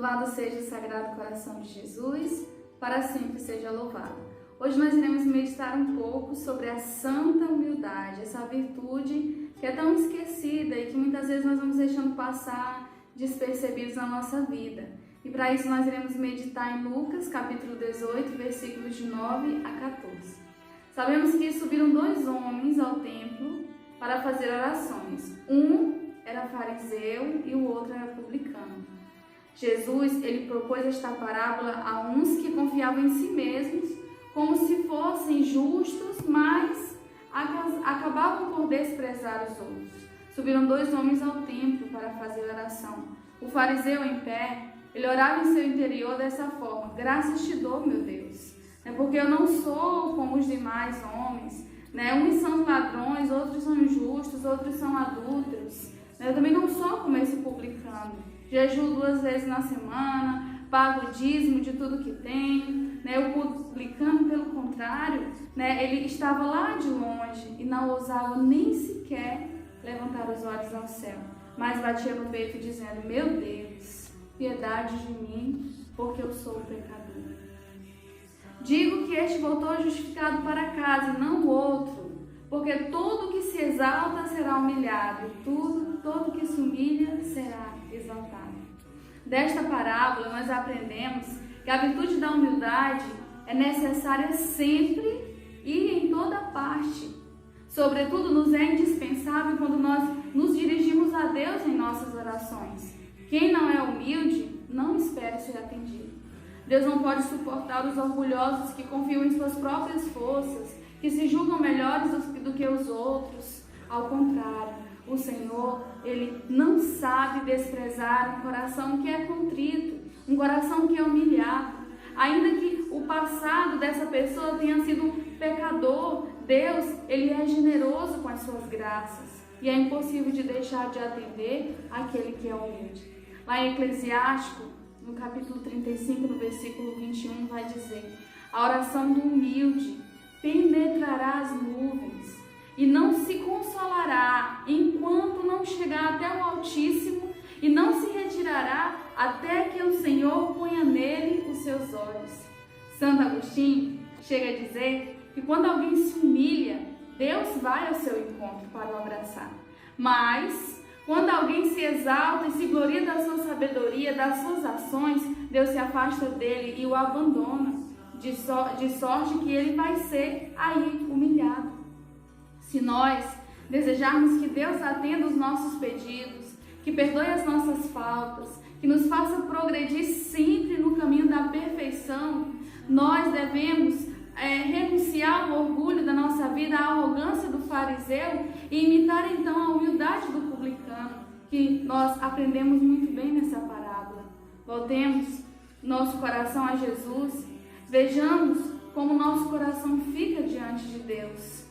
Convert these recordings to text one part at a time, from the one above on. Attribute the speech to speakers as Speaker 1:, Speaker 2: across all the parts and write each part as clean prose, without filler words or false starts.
Speaker 1: Louvado seja o Sagrado Coração de Jesus, para sempre seja louvado. Hoje nós iremos meditar um pouco sobre a santa humildade, essa virtude que é tão esquecida e que muitas vezes nós vamos deixando passar despercebidos na nossa vida. E para isso nós iremos meditar em Lucas, capítulo 18, versículos de 9 a 14. Sabemos que subiram dois homens ao templo para fazer orações. Um era fariseu e o outro era publicano. Jesus, ele propôs esta parábola a uns que confiavam em si mesmos, como se fossem justos, mas acabavam por desprezar os outros. Subiram dois homens ao templo para fazer oração. O fariseu em pé, ele orava em seu interior dessa forma: graças te dou, meu Deus, porque eu não sou como os demais homens, uns são ladrões, outros são injustos, outros são adúlteros. Eu também não sou como esse publicano. Jejuo 2 vezes na semana, pago o dízimo de tudo que tenho. O publicano, pelo contrário, ele estava lá de longe e não ousava nem sequer levantar os olhos ao céu, mas batia no peito dizendo: meu Deus, piedade de mim, porque eu sou pecador. Digo que este voltou justificado para casa e não o outro, porque todo que se exalta será humilhado, e todo que se humilha será exaltado. Desta parábola nós aprendemos que a virtude da humildade é necessária sempre e em toda parte. Sobretudo nos é indispensável quando nós nos dirigimos a Deus em nossas orações. Quem não é humilde, não espere ser atendido. Deus não pode suportar os orgulhosos que confiam em suas próprias forças, que se julgam melhores do que os outros. Ao contrário, o Senhor, Ele não sabe desprezar um coração que é contrito, um coração que é humilhado. Ainda que o passado dessa pessoa tenha sido pecador, Deus, Ele é generoso com as suas graças. E é impossível de deixar de atender aquele que é humilde. Lá em Eclesiástico, no capítulo 35, no versículo 21, vai dizer: a oração do humilde penetrará as nuvens e não se consolará enquanto não chegar até o Altíssimo, e não se retirará até que o Senhor ponha nele os seus olhos. Santo Agostinho chega a dizer que quando alguém se humilha, Deus vai ao seu encontro para o abraçar. Mas quando alguém se exalta e se gloria da sua sabedoria, das suas ações, Deus se afasta dele e o abandona, de sorte que ele vai ser aí humilhado. Se nós desejarmos que Deus atenda os nossos pedidos, que perdoe as nossas faltas, que nos faça progredir sempre no caminho da perfeição, nós devemos renunciar ao orgulho da nossa vida, à arrogância do fariseu e imitar então a humildade do publicano, que nós aprendemos muito bem nessa parábola. Voltemos nosso coração a Jesus, vejamos como nosso coração fica diante de Deus.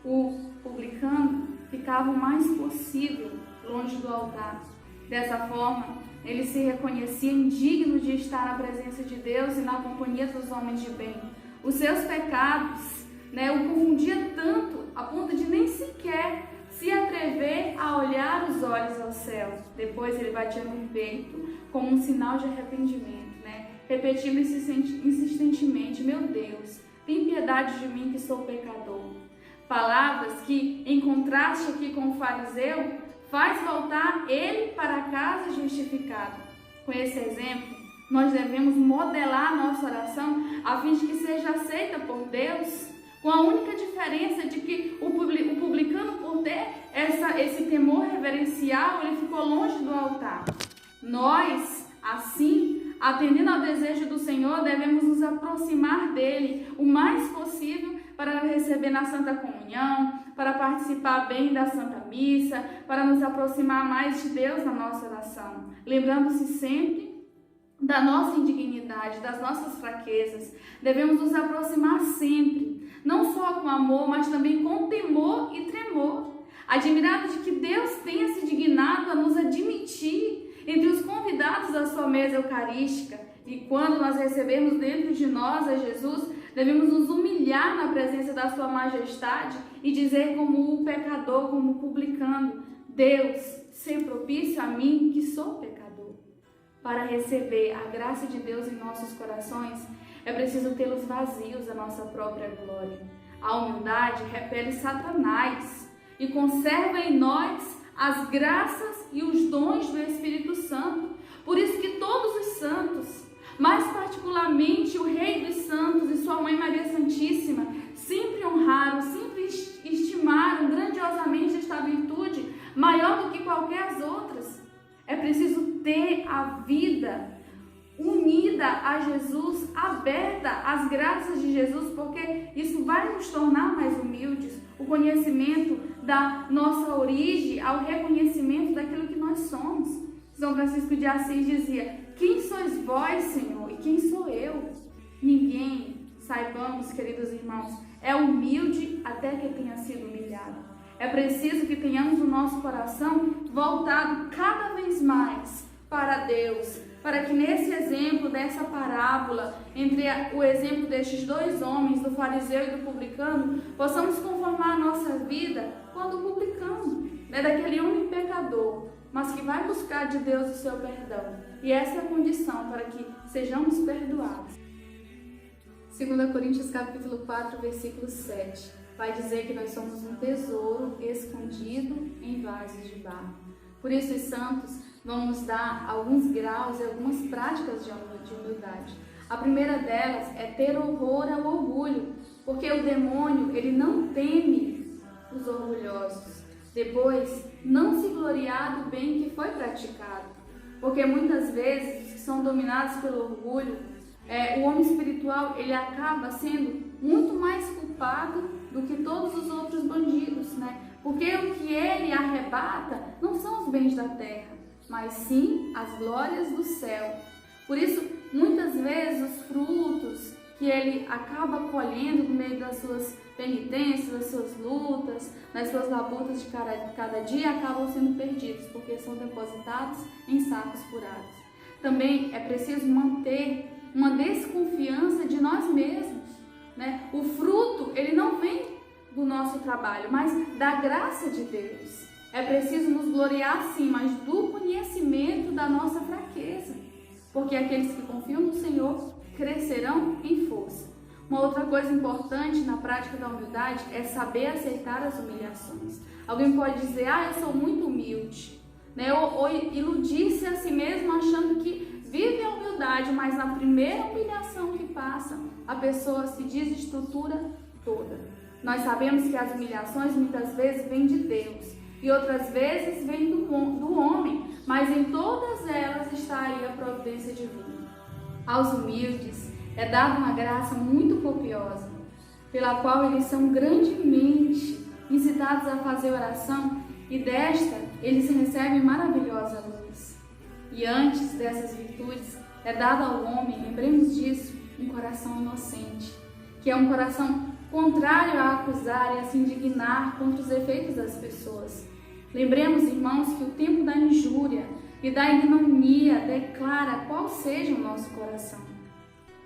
Speaker 1: O publicano ficava o mais possível longe do altar. Dessa forma, ele se reconhecia indigno de estar na presença de Deus e na companhia dos homens de bem. Os seus pecados o confundia tanto a ponto de nem sequer se atrever a olhar os olhos ao céu. Depois ele batia no peito como um sinal de arrependimento, repetindo insistentemente: meu Deus, tem piedade de mim que sou pecador. Palavras que, em contraste aqui com o fariseu, faz voltar ele para casa justificado. Com esse exemplo, nós devemos modelar a nossa oração a fim de que seja aceita por Deus, com a única diferença de que o publicano, por ter esse temor reverencial, ele ficou longe do altar. Nós, assim, atendendo ao desejo do Senhor, devemos nos aproximar dele o mais possível para receber na Santa Comunhão, para participar bem da Santa Missa, para nos aproximar mais de Deus na nossa oração, lembrando-se sempre da nossa indignidade, das nossas fraquezas. Devemos nos aproximar sempre, não só com amor, mas também com temor e tremor, admirado de que Deus tenha se dignado a nos admitir entre os convidados da sua mesa eucarística. E quando nós recebemos dentro de nós a Jesus, devemos nos humilhar na presença da sua majestade e dizer como o pecador, como o publicano: Deus, ser propício a mim que sou pecador. Para receber a graça de Deus em nossos corações, é preciso tê-los vazios da nossa própria glória. A humildade repele Satanás e conserva em nós as graças e os dons do Espírito Santo. Por isso que todos os santos, mais particularmente o Rei dos Santos e sua Mãe Maria Santíssima, sempre honraram, sempre estimaram grandiosamente esta virtude, maior do que qualquer as outras. É preciso ter a vida unida a Jesus, aberta às graças de Jesus, porque isso vai nos tornar mais humildes. O conhecimento da nossa origem, ao reconhecimento daquilo que nós somos. São Francisco de Assis dizia: quem sois vós, Senhor, e quem sou eu? Ninguém, saibamos, queridos irmãos, é humilde até que tenha sido humilhado. É preciso que tenhamos o nosso coração voltado cada vez mais para Deus, para que nesse exemplo dessa parábola, entre o exemplo destes dois homens, do fariseu e do publicano, possamos conformar a nossa vida quando o publicano, daquele homem pecador, mas que vai buscar de Deus o seu perdão. E essa é a condição para que sejamos perdoados. 2 Coríntios capítulo 4, versículo 7, vai dizer que nós somos um tesouro escondido em vasos de barro. Por isso os santos vão nos dar alguns graus e algumas práticas de humildade. A primeira delas é ter horror ao orgulho, porque o demônio, ele não teme os orgulhosos. Depois, não se gloriar do bem que foi praticado, porque muitas vezes os que são dominados pelo orgulho, o homem espiritual, ele acaba sendo muito mais culpado do que todos os outros bandidos, né? Porque o que ele arrebata não são os bens da terra, mas sim as glórias do céu. Por isso, muitas vezes os frutos que ele acaba colhendo no meio das suas penitências, das suas lutas, das suas labutas de cada dia, acabam sendo perdidos, porque são depositados em sacos furados. Também é preciso manter uma desconfiança de nós mesmos, né? O fruto, ele não vem do nosso trabalho, mas da graça de Deus. É preciso nos gloriar sim, mas do conhecimento da nossa fraqueza, porque aqueles que confiam no Senhor crescerão em força. Uma outra coisa importante na prática da humildade é saber aceitar as humilhações. Alguém pode dizer: eu sou muito humilde, né? Ou iludir-se a si mesmo achando que vive a humildade, mas na primeira humilhação que passa, a pessoa se desestrutura toda. Nós sabemos que as humilhações muitas vezes vêm de Deus e outras vezes vêm do homem, mas em todas elas está aí a providência divina. Aos humildes é dada uma graça muito copiosa, pela qual eles são grandemente incitados a fazer oração, e desta eles recebem maravilhosa luz. E antes dessas virtudes é dado ao homem, lembremos disso, um coração inocente, que é um coração contrário a acusar e a se indignar contra os efeitos das pessoas. Lembremos, irmãos, que o tempo da injúria e da ignominia declara qual seja o nosso coração.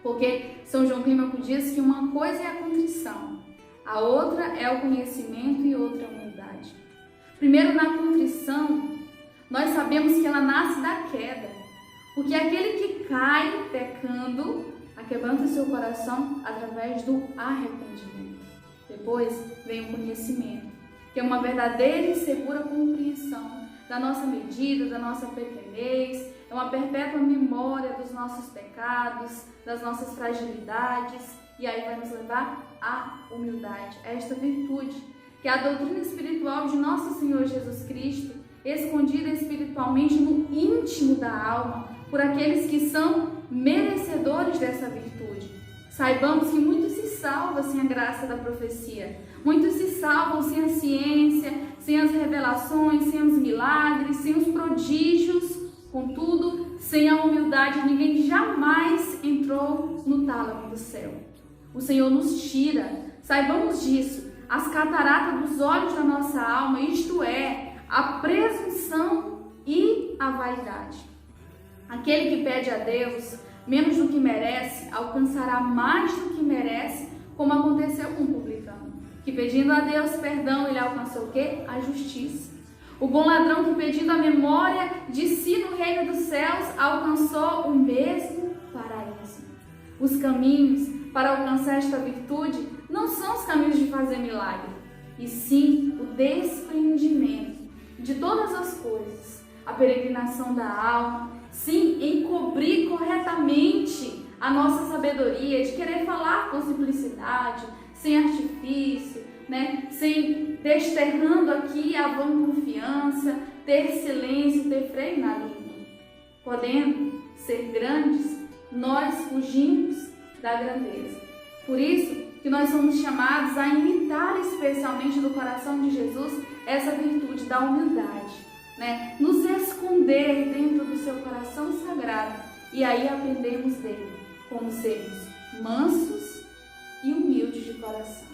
Speaker 1: Porque São João Clímaco diz que uma coisa é a contrição, a outra é o conhecimento e outra a humildade. Primeiro, na contrição, nós sabemos que ela nasce da queda, porque aquele que cai pecando aquebranta seu coração através do arrependimento. Depois vem o conhecimento, que é uma verdadeira e segura compreensão da nossa medida, da nossa pequenez, é uma perpétua memória dos nossos pecados, das nossas fragilidades, e aí vai nos levar à humildade, a esta virtude, que é a doutrina espiritual de nosso Senhor Jesus Cristo, escondida espiritualmente no íntimo da alma, por aqueles que são merecedores dessa virtude. Saibamos que muitos se salvam sem a graça da profecia, muitos se salvam sem a ciência, sem as revelações, sem os milagres, sem os prodígios, contudo, sem a humildade ninguém jamais entrou no tálamo do céu. O Senhor nos tira, saibamos disso, as cataratas dos olhos da nossa alma, isto é, a presunção e a vaidade. Aquele que pede a Deus menos do que merece, alcançará mais do que merece, como aconteceu com o publicano, que pedindo a Deus perdão, ele alcançou o quê? A justiça. O bom ladrão que, pedindo a memória de si no reino dos céus, alcançou o mesmo paraíso. Os caminhos para alcançar esta virtude não são os caminhos de fazer milagre, e sim o desprendimento de todas as coisas, a peregrinação da alma, sim, encobrir corretamente a nossa sabedoria, de querer falar com simplicidade, sem artifício, sem desterrando aqui a vã confiança, ter silêncio, ter freio na língua. Podendo ser grandes, nós fugimos da grandeza. Por isso que nós somos chamados a imitar especialmente do coração de Jesus essa virtude da humildade, nos esconder dentro do seu coração sagrado e aí aprendemos dele como sermos mansos e humildes de coração.